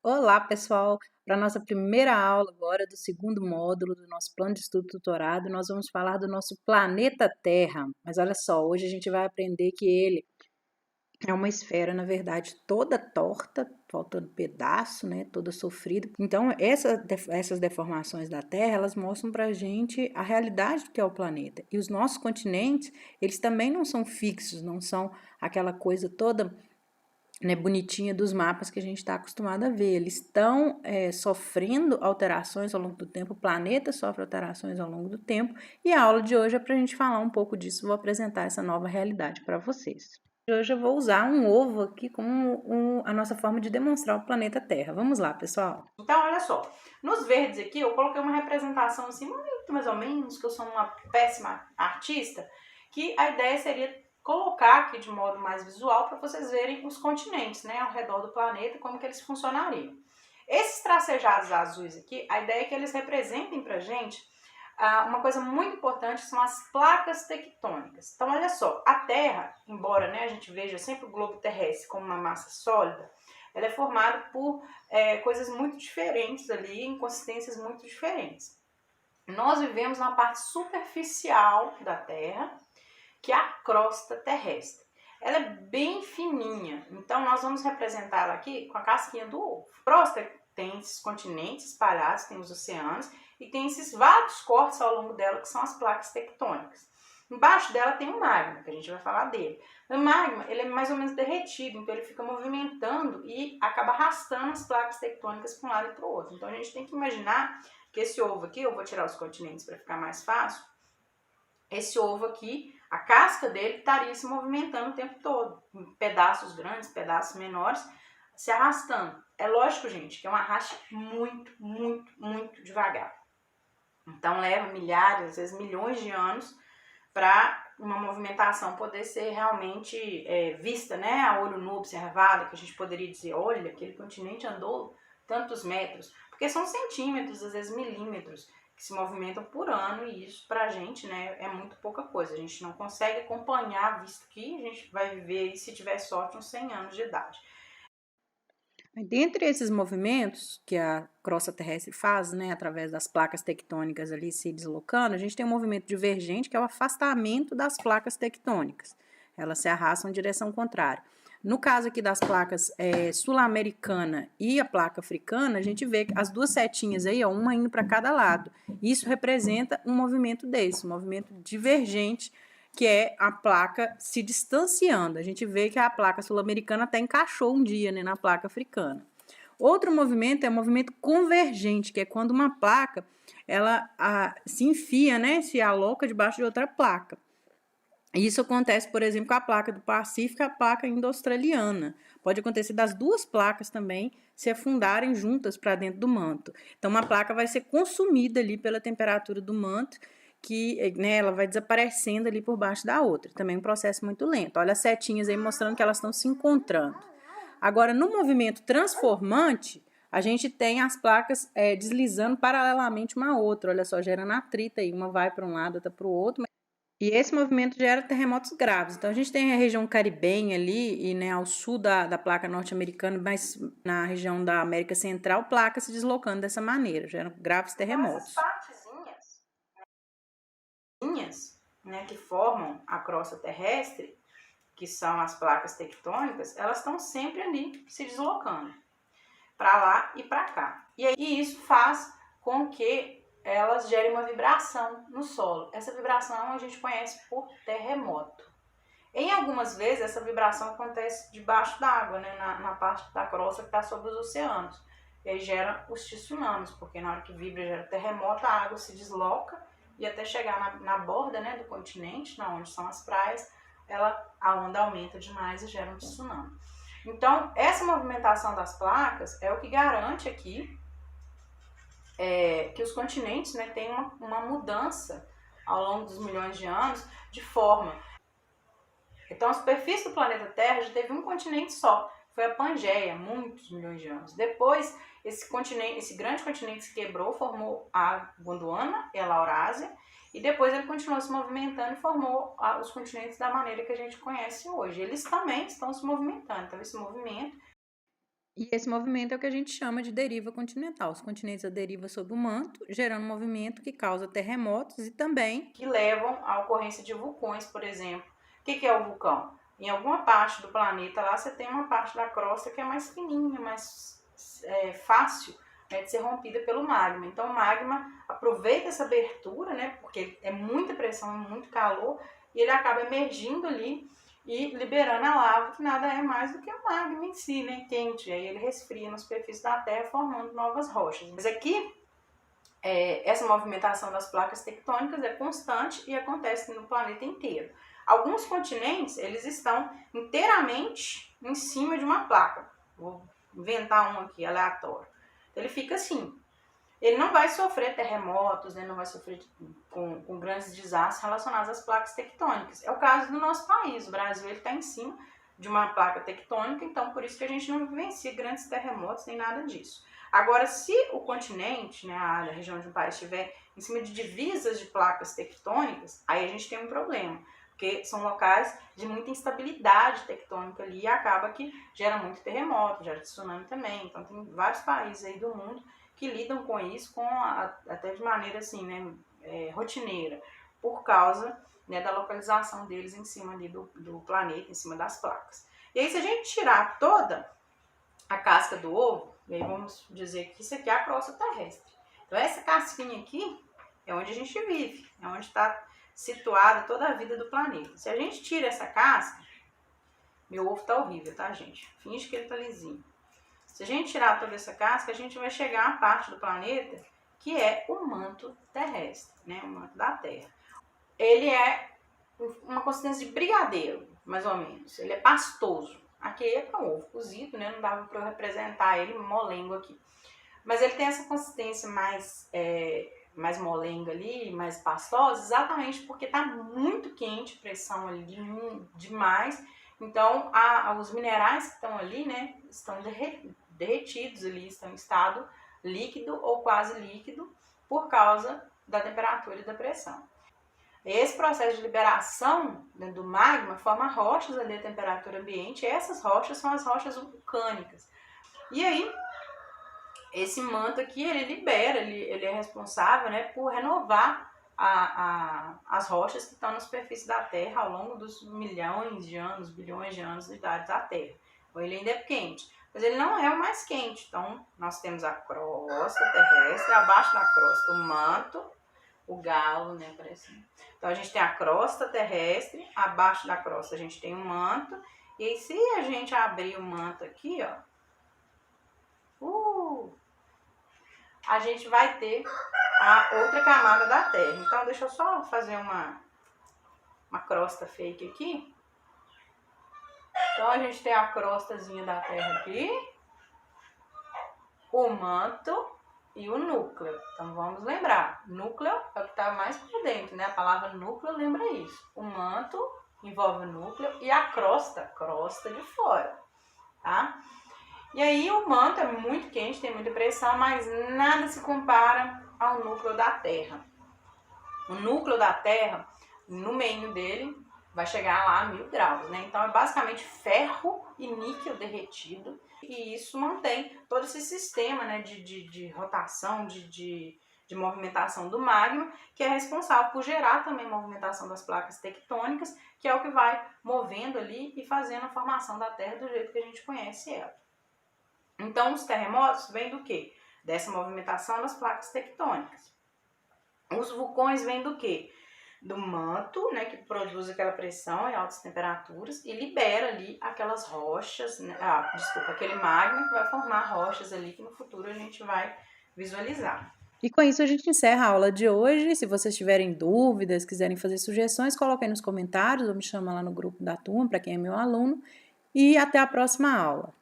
Olá, pessoal! Para a nossa primeira aula agora do segundo módulo do nosso plano de estudo tutorado, nós vamos falar do nosso planeta Terra. Mas olha só, hoje a gente vai aprender que ele é uma esfera, na verdade, toda torta, faltando pedaço, né? Toda sofrida. Então, essas deformações da Terra, elas mostram para a gente a realidade do que é o planeta. E os nossos continentes, eles também não são fixos, não são aquela coisa toda, né, bonitinha dos mapas que a gente está acostumado a ver. Eles estão sofrendo alterações ao longo do tempo, o planeta sofre alterações ao longo do tempo, e a aula de hoje é para a gente falar um pouco disso. Vou apresentar essa nova realidade para vocês. Hoje eu vou usar um ovo aqui como a nossa forma de demonstrar o planeta Terra. Vamos lá, pessoal? Então, olha só, nos verdes aqui eu coloquei uma representação assim, muito mais ou menos, que eu sou uma péssima artista, que a ideia seria colocar aqui de modo mais visual para vocês verem os continentes, né, ao redor do planeta, como que eles funcionariam. Esses tracejados azuis aqui, a ideia é que eles representem pra gente uma coisa muito importante, que são as placas tectônicas. Então, olha só, a Terra, embora, né, a gente veja sempre o globo terrestre como uma massa sólida, ela é formada por coisas muito diferentes ali, inconsistências muito diferentes. Nós vivemos na parte superficial da Terra, que é a crosta terrestre. Ela é bem fininha, então nós vamos representar ela aqui com a casquinha do ovo. A crosta tem esses continentes espalhados, tem os oceanos e tem esses vários cortes ao longo dela que são as placas tectônicas. Embaixo dela tem o magma, que a gente vai falar dele. O magma, ele é mais ou menos derretido, então ele fica movimentando e acaba arrastando as placas tectônicas para um lado e para o outro. Então a gente tem que imaginar que esse ovo aqui, eu vou tirar os continentes para ficar mais fácil, esse ovo aqui, a casca dele estaria se movimentando o tempo todo, em pedaços grandes, pedaços menores, se arrastando. É lógico, gente, que é um arraste muito, muito, muito devagar. Então leva milhares, às vezes milhões de anos para uma movimentação poder ser realmente vista, né, a olho nu, observada, que a gente poderia dizer, olha, aquele continente andou tantos metros, porque são centímetros, às vezes milímetros, que se movimentam por ano, e isso pra gente, né, é muito pouca coisa. A gente não consegue acompanhar, visto que a gente vai viver, se tiver sorte, uns 100 anos de idade. Dentre esses movimentos que a crosta terrestre faz, né, através das placas tectônicas ali se deslocando, a gente tem um movimento divergente, que é o afastamento das placas tectônicas. Elas se arrastam em direção contrária. No caso aqui das placas sul-americana e a placa africana, a gente vê que as duas setinhas aí, ó, uma indo para cada lado. Isso representa um movimento desse, um movimento divergente, que é a placa se distanciando. A gente vê que a placa sul-americana até encaixou um dia, né, na placa africana. Outro movimento é o movimento convergente, que é quando uma placa ela se enfia, né, se aloca debaixo de outra placa. Isso acontece, por exemplo, com a placa do Pacífico e a placa indo-australiana. Pode acontecer das duas placas também se afundarem juntas para dentro do manto. Então, uma placa vai ser consumida ali pela temperatura do manto, que, né, ela vai desaparecendo ali por baixo da outra. Também um processo muito lento. Olha as setinhas aí mostrando que elas estão se encontrando. Agora, no movimento transformante, a gente tem as placas deslizando paralelamente uma à outra. Olha só, gerando atrito aí. Uma vai para um lado, outra para o outro. E esse movimento gera terremotos graves. Então, a gente tem a região caribenha ali, e né, ao sul da placa norte-americana, mas na região da América Central, placas se deslocando dessa maneira, gerando graves terremotos. Então, essas partezinhas, né, que formam a crosta terrestre, que são as placas tectônicas, elas estão sempre ali se deslocando para lá e para cá. E aí isso faz com que elas gerem uma vibração no solo. Essa vibração a gente conhece por terremoto. Em algumas vezes essa vibração acontece debaixo d'água, né, na parte da crosta que está sobre os oceanos. E aí gera os tsunamis, porque na hora que vibra gera terremoto, a água se desloca e até chegar na borda, né, do continente, onde são as praias, a onda aumenta demais e gera um tsunami. Então, essa movimentação das placas é o que garante aqui que os continentes, né, têm uma mudança ao longo dos milhões de anos de forma. Então, a superfície do planeta Terra já teve um continente só, foi a Pangeia, muitos milhões de anos. Depois, esse grande continente se quebrou, formou a Gondwana e a Laurásia, e depois ele continuou se movimentando e formou os continentes da maneira que a gente conhece hoje. Eles também estão se movimentando, então esse movimento. E esse movimento é o que a gente chama de deriva continental. Os continentes a deriva sobre o manto, gerando um movimento que causa terremotos e também que levam à ocorrência de vulcões, por exemplo. O que é o vulcão? Em alguma parte do planeta lá você tem uma parte da crosta que é mais fininha, mais fácil, né, de ser rompida pelo magma. Então o magma aproveita essa abertura, né, porque é muita pressão, é muito calor, e ele acaba emergindo ali e liberando a lava, que nada é mais do que o magma em si, né, quente. Aí ele resfria na superfície da Terra, formando novas rochas. Mas aqui, essa movimentação das placas tectônicas é constante e acontece no planeta inteiro. Alguns continentes, eles estão inteiramente em cima de uma placa. Vou inventar um aqui, aleatório. Ele fica assim. Ele não vai sofrer terremotos, né? Não vai sofrer com grandes desastres relacionados às placas tectônicas. É o caso do nosso país. O Brasil está em cima de uma placa tectônica, então por isso que a gente não vivencia grandes terremotos nem nada disso. Agora, se o continente, né, a região de um país estiver em cima de divisas de placas tectônicas, aí a gente tem um problema, porque são locais de muita instabilidade tectônica ali e acaba que gera muito terremoto, gera tsunami também. Então tem vários países aí do mundo que lidam com isso até de maneira assim, né, rotineira, por causa, né, da localização deles em cima ali do planeta, em cima das placas. E aí, se a gente tirar toda a casca do ovo, e aí vamos dizer que isso aqui é a crosta terrestre. Então essa casquinha aqui é onde a gente vive, é onde está situada toda a vida do planeta. Se a gente tira essa casca, meu ovo tá horrível, tá, gente? Finge que ele tá lisinho. Se a gente tirar toda essa casca, a gente vai chegar à parte do planeta que é o manto terrestre, né? O manto da Terra. Ele é uma consistência de brigadeiro, mais ou menos. Ele é pastoso. Aqui é um ovo cozido, né? Não dava para eu representar ele molengo aqui. Mas ele tem essa consistência mais molenga ali, mais pastosa, exatamente porque está muito quente, pressão ali demais. Então, os minerais que estão ali, né, estão derretidos ali, estão em estado líquido ou quase líquido por causa da temperatura e da pressão. Esse processo de liberação, né, do magma forma rochas ali a temperatura ambiente, e essas rochas são as rochas vulcânicas. E aí, esse manto aqui, ele libera, ele é responsável, né, por renovar as rochas que estão na superfície da Terra ao longo dos milhões de anos, bilhões de anos de idade da Terra. Então, ele ainda é quente, mas ele não é o mais quente. Então, nós temos a crosta terrestre, abaixo da crosta o manto, o galo, né, parece. Então, a gente tem a crosta terrestre, abaixo da crosta a gente tem o manto, e aí se a gente abrir o manto aqui, ó, a gente vai ter a outra camada da Terra. Então, deixa eu só fazer uma crosta fake aqui. Então, a gente tem a crostazinha da Terra aqui, o manto e o núcleo. Então, vamos lembrar. Núcleo é o que está mais por dentro, né? A palavra núcleo lembra isso. O manto envolve o núcleo e a crosta de fora, tá? E aí o manto é muito quente, tem muita pressão, mas nada se compara ao núcleo da Terra. O núcleo da Terra, no meio dele, vai chegar lá a 1000 graus, né? Então é basicamente ferro e níquel derretido, e isso mantém todo esse sistema, né, de rotação, de movimentação do magma, que é responsável por gerar também a movimentação das placas tectônicas, que é o que vai movendo ali e fazendo a formação da Terra do jeito que a gente conhece ela. Então, os terremotos vêm do quê? Dessa movimentação das placas tectônicas. Os vulcões vêm do quê? Do manto, né, que produz aquela pressão e altas temperaturas e libera ali aquelas rochas, né, aquele magma que vai formar rochas ali que no futuro a gente vai visualizar. E com isso a gente encerra a aula de hoje. Se vocês tiverem dúvidas, quiserem fazer sugestões, coloquem nos comentários ou me chama lá no grupo da turma, para quem é meu aluno. E até a próxima aula.